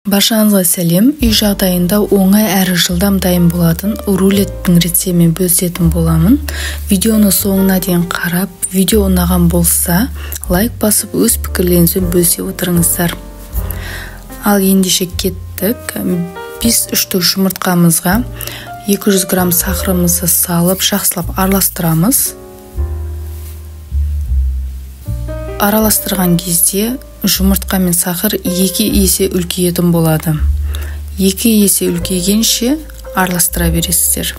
Баршаңызға сәлем. Үй жағдайында оңай әрі жылдам дайын болатын рулеттің рецептімен бөлісетін боламын. Видеоны соңына дейін қарап, видео ұнаған болса, лайк басып, өз пікірлеріңізбен бөлісе отырыңыздар. Ал ендеше кеттік. Біз 3 штук жұмыртқамызға 200 грамм сахарымызды салып, жақсылап араластырамыз. Араластырған кезде жұмыртқа мен сахар 2 есе үлкейетін болады. 2 есе үлкейгенше араластыра бересіздер.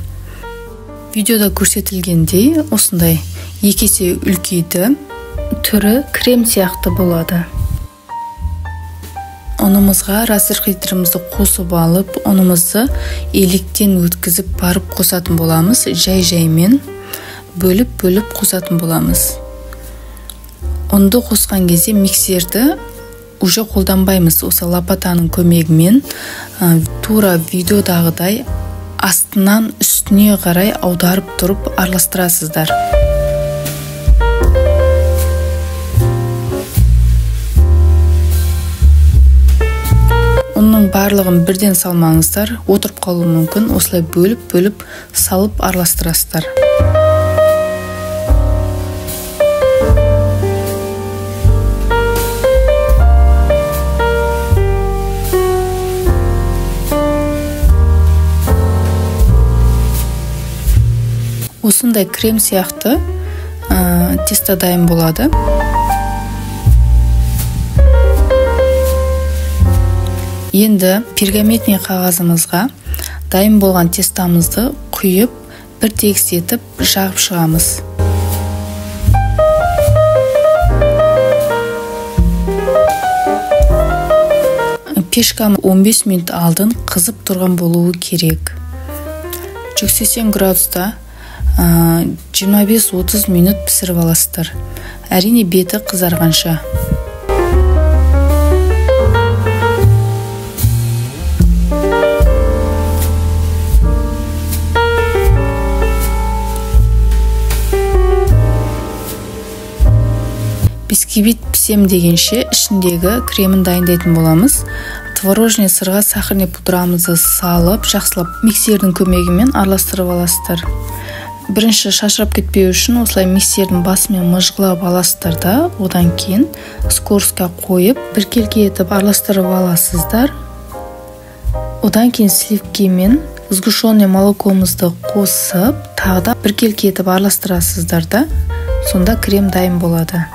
Видеода көрсетілгендей осындай 2 есе үлкейді. Түрі крем сияқты болады. Ұнымызға разрыхлителімізді қосып алып, ұнымызды електен өткізіп барып қосатын боламыз. Жай-жаймен бөліп қосатын боламыз. Ұнды қосқан кезде миксерді уже қолданбаймыз. Осы лопатаның көмегімен тура видеодағыдай астынан үстіне қарай аударып тұрып араластырасыздар. Оның барлығын бірден салмаңыздар, отырып қалуы мүмкін. Осылай бөліп салып араластырасыздар. Осындай крем сияқты тесто дайын болады. Енді пергаментный қағазымызға дайын болған тестамызды құйып, бір тегістетіп жағып шығамыз. Пешкам 15 минут алдын қызып тұрған болуы керек. 180 градуста 25-30 минут пісіріп аласыздар. Әрине беті қызарғанша. Бисквит пісем дегенше ішіндегі кремін дайындайтын боламыз. Творожный сырға сахарный пудрамызды салып, жақсылап миксердің көмегімен араластырып аласыздар. Бірінші шашырап кетпеу үшін осылай миксердің басымен мыжғылап аласыздар да, одан кейін скоростьқа қойып, біркелкі етіп араластырып аласыздар. Одан кейін сливки мен Сгущенный молокомызды қосып, тағы да біркелкі етіп араластырасыздар да, сонда крем дайын болады.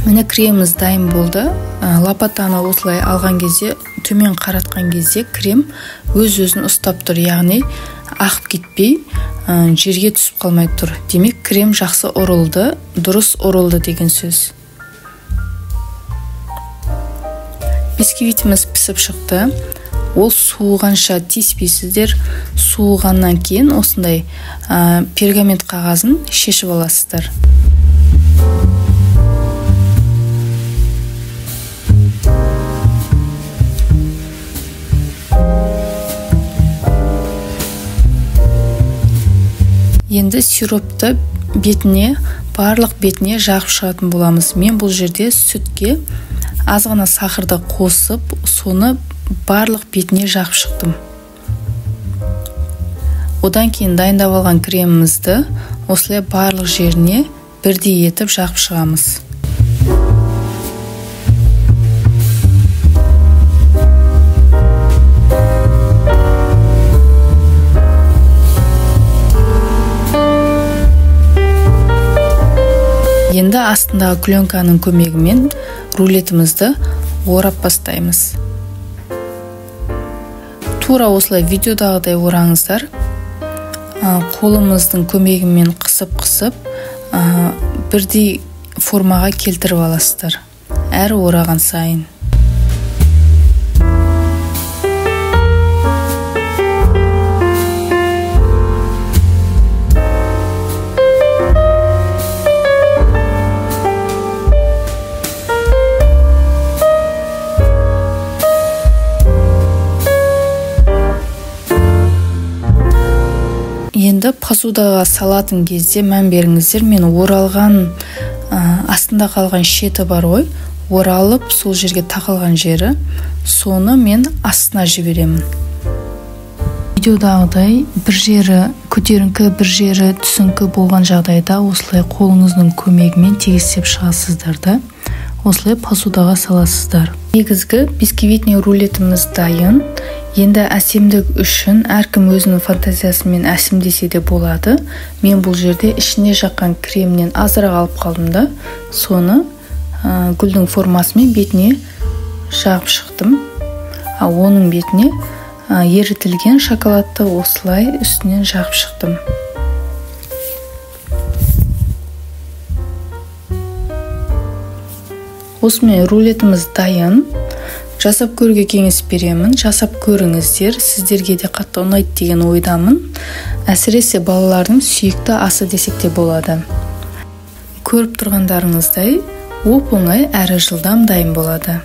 Міне креміміз дайын болды. Лопатаны осылай алған кезде, төмен қаратқан кезде крем өз-өзін ұстап тұр, яғни ағып кетпей, жерге түсіп қалмай тұр. Демек, крем жақсы ұрылды, дұрыс ұрылды деген сөз. Бисквитіміз пісіп шықты. Ол суығанша тиіспейсіздер. Суығаннан кейін осындай пергамент қағазын шешіп аласыздар. Енді сиропты барлық бетіне жағып шығатын боламыз. Мен бұл жерде сүтке азғана сахарды қосып, соны барлық бетіне жағып шықтым. Одан кейін дайындап алған кремімізді осылай барлық жеріне бірдей етіп жағып шығамыз. Енді астындағы пленканың көмегімен рулетімізді орап бастаймыз. Тура осылай видеодағыдай ораңыздар. Қолымыздың көмегімен қысып, бірдей формаға келтіріп аласыздар. Әрі ораған сайын. Енді посудаға салатын кезде мән беріңіздер. Мен оралған астында қалған шеті бар ғой, оралып, сол жерге тақалған жері, соны мен астына жіберемін. Видеодағыдай бір жері көтеріңкі, бір жері түсіңкі болған жағдайда осылай қолыңыздың көмегімен тегістеп шығасыздар да, осылай посудаға саласыздар. Негізгі бисквитный рулетіміз дайын. Енді әсемдік үшін әркім өзінің фантазиясымен әсемдесе де болады. Мен бұл жерде ішіне жаққан кремнен азырақ алып қалдым да, соны гүлдің формасымен бетіне жағып шықтым. Оның бетіне ерітілген шоколадты осылай үстінен жағып шықтым. Осымен рулетіміз дайын. Жасап көруге кеңес беремін. Жасап көріңіздер. Сіздерге де қатты ұнайды деген ойдамын. Әсіресе балалардың сүйікті асы десек те болады. Көріп тұрғандарыңыздай оп-оңай әрі жылдам дайын болады.